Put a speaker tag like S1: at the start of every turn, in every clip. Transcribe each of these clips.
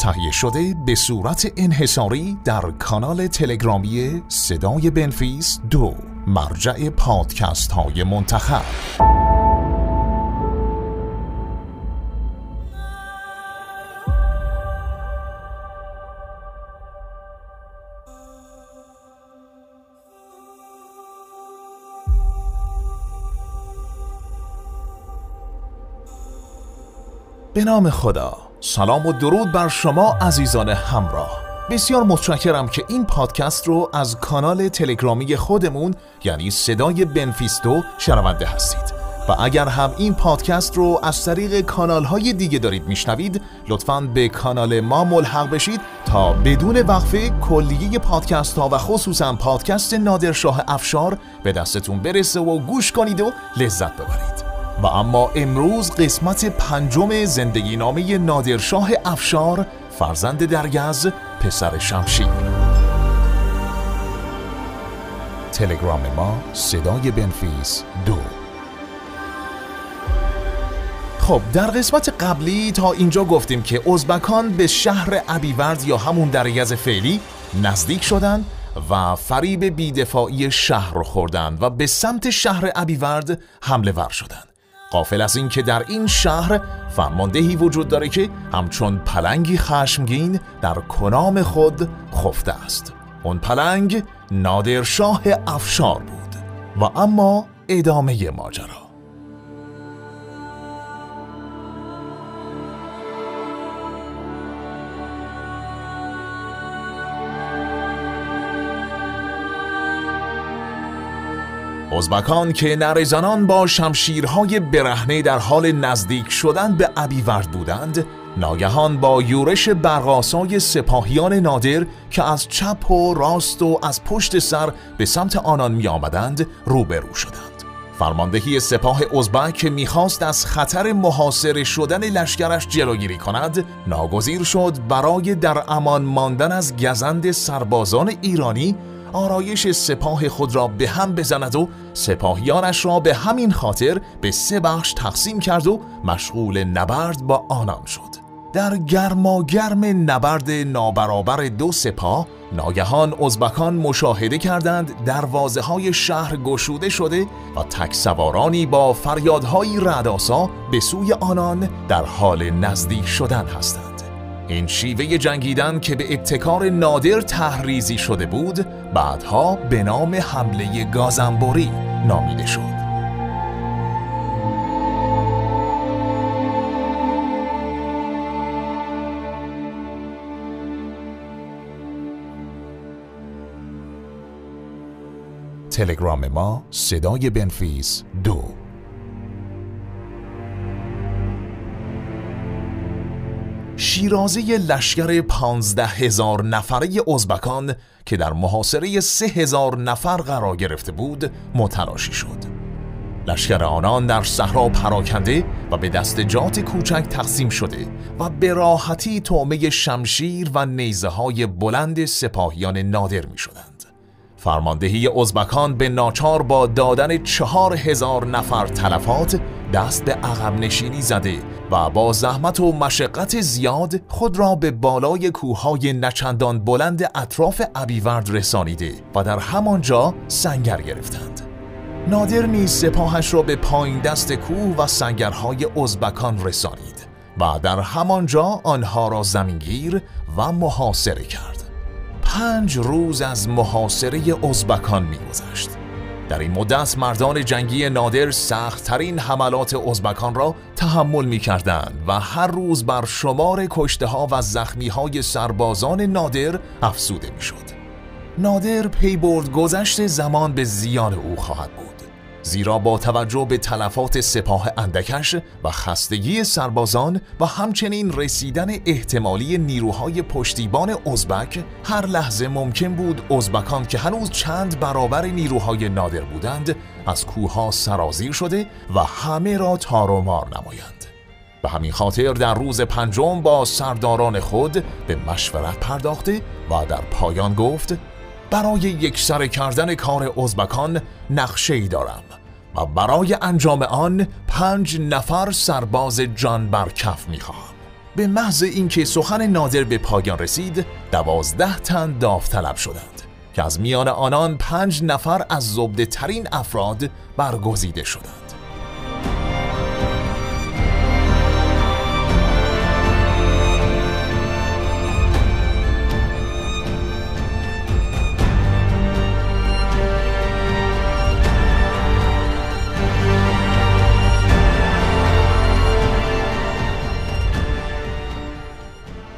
S1: تهیه شده به صورت انحصاری در کانال تلگرامی صدای بنفیس 2، مرجع پادکست های منتخب. به نام خدا. سلام و درود بر شما عزیزان همراه. بسیار متشکرم که این پادکست رو از کانال تلگرامی خودمون یعنی صدای بنفیس 2 شنونده هستید و اگر هم این پادکست رو از طریق کانال‌های دیگه دارید میشنوید، لطفاً به کانال ما ملحق بشید تا بدون وقفه کلیه پادکست ها و خصوصاً پادکست نادرشاه افشار به دستتون برسه و گوش کنید و لذت ببرید. و اما امروز قسمت 5 زندگی نامه نادرشاه افشار، فرزند درگز، پسر شمشیر. تلگرام ما صدای بنفیس 2. خب در قسمت قبلی تا اینجا گفتیم که ازبکان به شهر ابیورد یا همون درگز فعلی نزدیک شدن و فریب بیدفاعی شهر رو خوردن و به سمت شهر ابیورد حمله ور شدن. غافل از این که در این شهر فرماندهی وجود داره که همچون پلنگی خشمگین در کنام خود خفته است. اون پلنگ نادرشاه افشار بود. و اما ادامه ماجرا. ازبکان که نره‌زنان با شمشیرهای برهنه در حال نزدیک شدن به ابیورد بودند، ناگهان با یورش برق‌آسای سپاهیان نادر که از چپ و راست و از پشت سر به سمت آنان می آمدند روبرو شدند. فرماندهی سپاه ازبک که می‌خواست از خطر محاصره شدن لشکرش جلوگیری کند، ناگزیر شد برای در امان ماندن از گزند سربازان ایرانی آرایش سپاه خود را به هم بزند و سپاهیانش را به همین خاطر به 3 بخش تقسیم کرد و مشغول نبرد با آنان شد. در گرماگرم نبرد نابرابر 2 سپاه، ناگهان ازبکان مشاهده کردند دروازه‌های شهر گشوده شده و تکسوارانی با فریادهای رعدآسا به سوی آنان در حال نزدیک شدن هستند. این شیوه جنگیدن که به ابتکار نادر تحریزی شده بود، بعدها به نام حمله گازنبوری نامیده شد. تلگرام ما صدای بنفیس 2. شیرازه لشکر 15,000 نفره ازبکان که در محاصره 3,000 نفر قرار گرفته بود متلاشی شد. لشکر آنان در صحرا پراکنده و به دستجات کوچک تقسیم شده و به راحتی طعمه شمشیر و نیزه‌های بلند سپاهیان نادر می شدند. فرماندهی ازبکان به ناچار با دادن 4,000 نفر تلفات دست به عقب نشینی زده و با زحمت و مشقت زیاد خود را به بالای کوههای نچندان بلند اطراف ابیورد رسانیده و در همانجا سنگر گرفتند. نادر نیز سپاهش را به پایین دست کوه و سنگرهای ازبکان رسانید و در همانجا آنها را زمینگیر و محاصره کرد. 5 روز از محاصره ازبکان می‌گذشت. در این مدت مردان جنگی نادر سخت‌ترین حملات ازبکان را تحمل می‌کردند و هر روز بر شمار کشته‌ها و زخمی‌های سربازان نادر افزوده می‌شد. نادر پی برد گذشت زمان به زیان او خواهد بود، زیرا با توجه به تلفات سپاه اندکش و خستگی سربازان و همچنین رسیدن احتمالی نیروهای پشتیبان ازبک، هر لحظه ممکن بود ازبکان که هنوز چند برابر نیروهای نادر بودند از کوه‌ها سرازیر شده و همه را تار و مار نمایند. به همین خاطر در روز 5 با سرداران خود به مشورت پرداخته و در پایان گفت: برای یکسره کردن کار ازبکان نقشه‌ای دارم و برای انجام آن 5 نفر سرباز جان بر کف می‌خواهم. به محض اینکه سخن نادر به پایان رسید 12 تن داوطلب شدند که از میان آنان 5 نفر از زبده ترین افراد برگزیده شدند.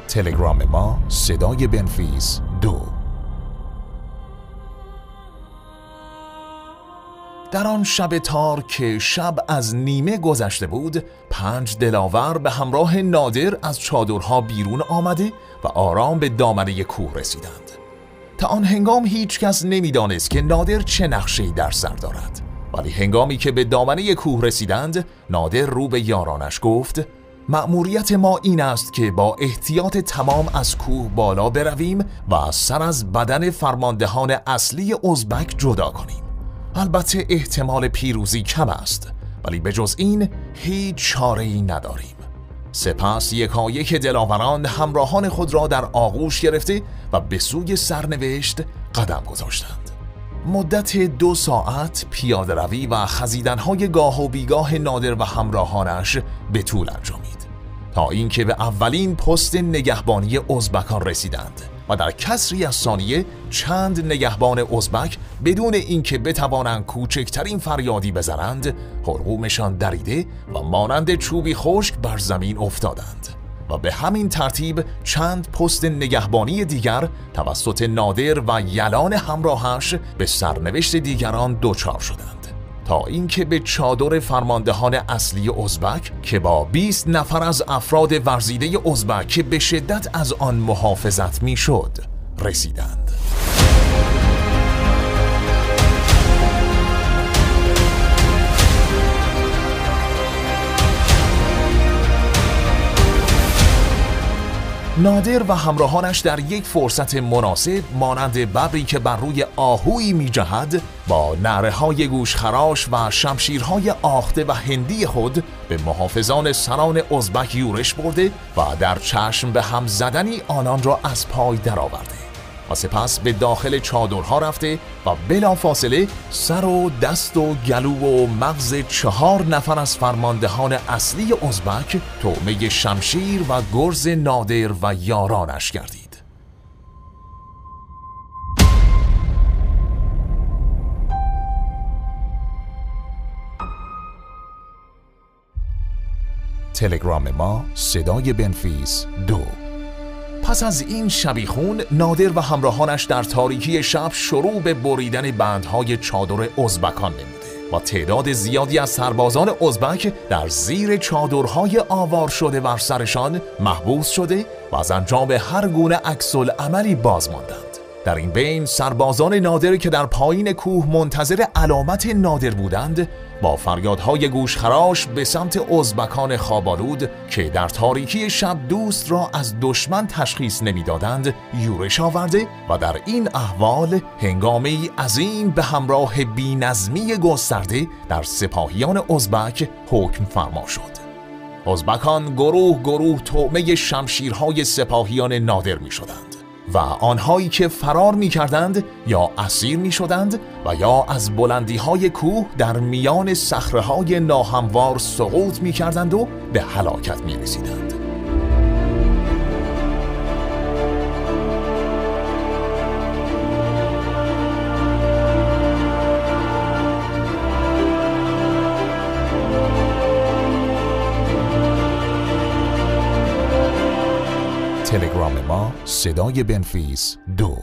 S1: تلگرام ما صدای بنفیس 2. در آن شب تار که شب از نیمه گذشته بود 5 دلاور به همراه نادر از چادرها بیرون آمده و آرام به دامنه کوه رسیدند. تا آن هنگام هیچ کس نمی‌دانست که نادر چه نقشه‌ای در سر دارد، ولی هنگامی که به دامنه کوه رسیدند نادر رو به یارانش گفت: مأموریت ما این است که با احتیاط تمام از کوه بالا برویم و سر از بدن فرماندهان اصلی ازبک جدا کنیم. البته احتمال پیروزی کم است، ولی به جز این هیچ چاره‌ای نداریم. سپس یکایک دلاوران همراهان خود را در آغوش گرفته و به سوی سرنوشت قدم گذاشتند. مدت 2 ساعت پیاده روی و خزیدن‌های گاه و بیگاه نادر و همراهانش به طول انجامید تا اینکه به اولین پست نگهبانی ازبکان رسیدند و در کسری از ثانیه چند نگهبان ازبک بدون اینکه بتوانند کوچکترین فریادی بزنند حلقومشان دریده و مانند چوبی خشک بر زمین افتادند و به همین ترتیب چند پست نگهبانی دیگر توسط نادر و یلان همراهش به سرنوشت دیگران دچار شدند تا اینکه به چادر فرماندهان اصلی ازبک که با 20 نفر از افراد ورزیده ازبک که به شدت از آن محافظت میشد رسیدند. نادر و همراهانش در یک فرصت مناسب مانند ببری که بر روی آهویی می جهد با نعره‌های گوشخراش و شمشیرهای آخته و هندی خود به محافظان سران ازبک یورش برده و در چشم به هم زدنی آنان را از پای درآورده و سپس به داخل چادرها رفته و بلافاصله سر و دست و گلو و مغز 4 نفر از فرماندهان اصلی ازبک طعمه شمشیر و گرز نادر و یارانش گردید. تلگرام ما صدای بنفیس 2. پس از این شبیخون نادر و همراهانش در تاریکی شب شروع به بریدن بندهای چادر ازبکان نموده و تعداد زیادی از سربازان ازبک در زیر چادرهای آوار شده بر سرشان محبوس شده و از انجام هر گونه عکس‌العملی باز ماندند. در این بین سربازان نادر که در پایین کوه منتظر علامت نادر بودند با فریادهای گوشخراش به سمت ازبکان خوابالود که در تاریکی شب دوست را از دشمن تشخیص نمیدادند یورش آورده و در این احوال هنگامه‌ای عظیم به همراه بی‌نظمی گسترده در سپاهیان ازبک حکم فرما شد. ازبکان گروه گروه طعمه شمشیرهای سپاهیان نادر می شدند و آنهایی که فرار می کردند یا اسیر می شدند و یا از بلندی های کوه در میان صخره های ناهموار سقوط می کردند و به هلاکت می رسیدند. تلگرام ما صدای بنفیس 2.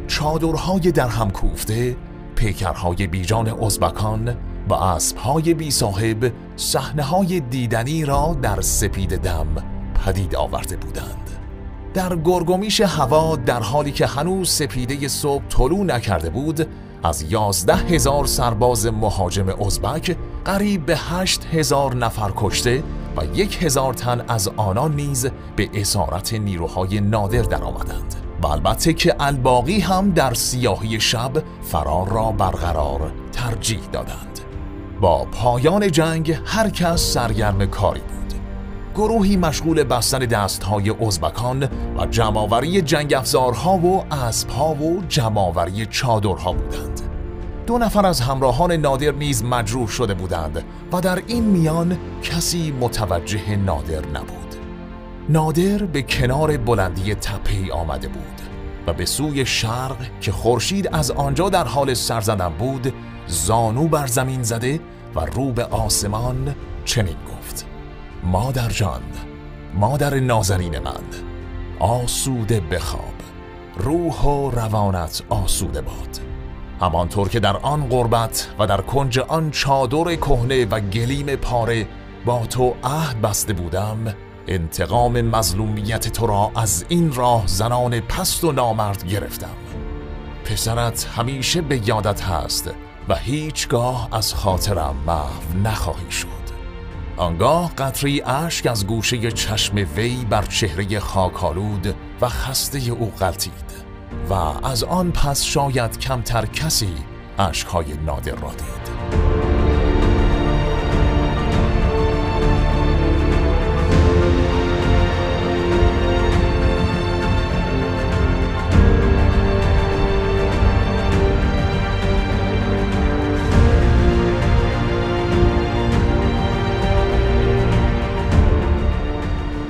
S1: چادرهای در هم کوفته، پیکرهای بیجان ازبکان و اسبهای بی صاحب صحنه‌های دیدنی را در سپید دم پدید آورده بودند. در گرگومیش هوا در حالی که هنوز سپیده صبح طلوع نکرده بود از 11,000 سرباز مهاجم ازبک قریب به 8,000 نفر کشته و 1,000 تن از آنان نیز به اسارت نیروهای نادر درآمدند. و البته که الباقی هم در سیاهی شب فرار را برقرار ترجیح دادند. با پایان جنگ هر کس سرگرم کاری بود. گروهی مشغول بستن دستهای ازبکان و جمع‌آوری جنگ افزارها و اسب‌ها و جمع‌آوری چادرها بودند. 2 نفر از همراهان نادر نیز مجروح شده بودند و در این میان کسی متوجه نادر نبود. نادر به کنار بلندی تپه‌ای آمده بود و به سوی شرق که خورشید از آنجا در حال سر زدن بود زانو بر زمین زده و رو به آسمان چنین گفت: مادر جان، مادر نازنین من، آسوده بخواب، روح و روانت آسوده باد. همانطور که در آن غربت و در کنج آن چادر کهنه و گلیم پاره با تو عهد بسته بودم، انتقام مظلومیت تو را از این راه زنان پست و نامرد گرفتم. پسرت همیشه به یادت هست و هیچگاه از خاطرم محو نخواهی شد. آنگاه قطری اشک از گوشه چشم وی بر چهره خاک‌آلود و خسته او غلتید و از آن پس شاید کمتر کسی اشک‌های نادر را دید.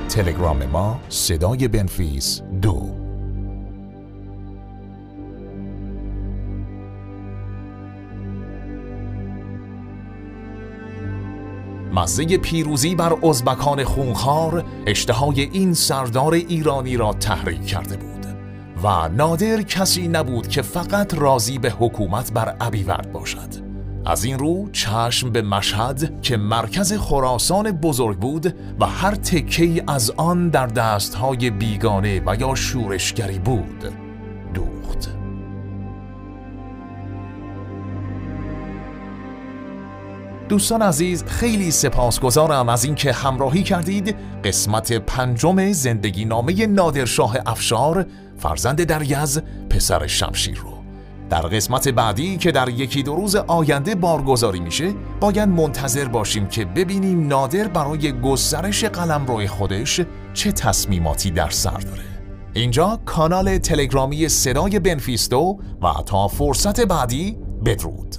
S1: تلگرام ما صدای بنفیس 2. مزه پیروزی بر ازبکان خونخوار اشتهای این سردار ایرانی را تحریک کرده بود و نادر کسی نبود که فقط راضی به حکومت بر ابیورد باشد. از این رو چشم به مشهد که مرکز خراسان بزرگ بود و هر تکه‌ای از آن در دستهای بیگانه و یا شورشگری بود دوخت. دوستان عزیز، خیلی سپاسگزارم از اینکه همراهی کردید قسمت 5 زندگی نامه نادرشاه افشار فرزند دریز پسر شمشیر رو. در قسمت بعدی که در 1-2 روز آینده بارگذاری میشه باید منتظر باشیم که ببینیم نادر برای گسترش قلمرو خودش چه تصمیماتی در سر داره. اینجا کانال تلگرامی صدای بنفیس 2 و تا فرصت بعدی بدرود.